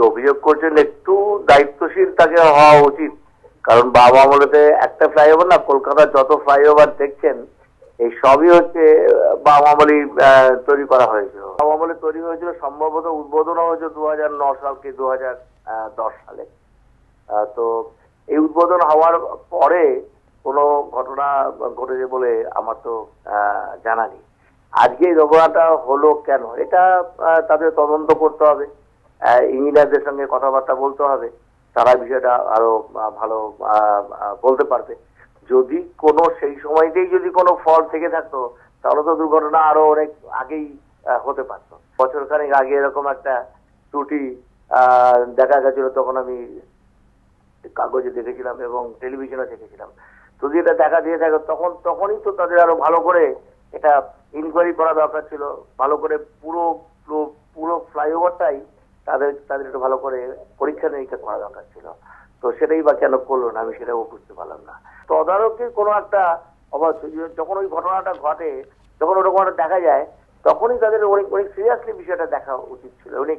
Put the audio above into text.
অভিযোগ করছেন একটু দায়িত্বশীল তাকে হওয়া উচিত। কারণ বাবা আমলেতে একটা ফ্লাইওভার না, কলকাতার যত ফ্লাইওভার দেখছেন এই সবই হচ্ছে বাবা আমলেই তৈরি করা হয়েছিল। বাবা আমলে তৈরি হয়েছিল, সম্ভবত উদ্বোধন হয়েছে 2009 সাল কি 2010 সালে। তো এই উদ্বোধন হওয়ার পরে কোনো ঘটনা ঘটেছে বলে আমার তো জানা নেই। আজকে এই ঘটনাটা হলো কেন, এটা তাদের তদন্ত করতে হবে, ইঞ্জিনিয়ারদের সঙ্গে কথাবার্তা বলতে হবে, তারা বিষয়টা আরো ভালো বলতে পারবে। যদি কোনো সেই সময়তেই যদি কোনো ফল্ট থেকে থাকতো তাহলে তো দুর্ঘটনা আরো অনেক আগেই হতে পারত। বছরখানেক আগে এরকম একটা ত্রুটি দেখা গেছিল, তখন আমি কাগজে দেখেছিলাম এবং টেলিভিশনে দেখেছিলাম। যদি এটা দেখা দিয়ে থাকে তখনই তো তাদের আরো ভালো করে এটা ইনকোয়ারি করা দরকার ছিল, ভালো করে পুরো পুরো ফ্লাইওভারটাই তাদের একটু ভালো করে পরীক্ষা নিরীক্ষা করা দরকার ছিল। তো সেটাই বা কেন করলো না, আমি সেটাও বুঝতে পারলাম না। তদারকির কোনো একটা যখন ওই ঘটনাটা ঘটে, যখন ওরকম দেখা যায়, তখনই তাদের অনেক সিরিয়াসলি বিষয়টা দেখা উচিত ছিল।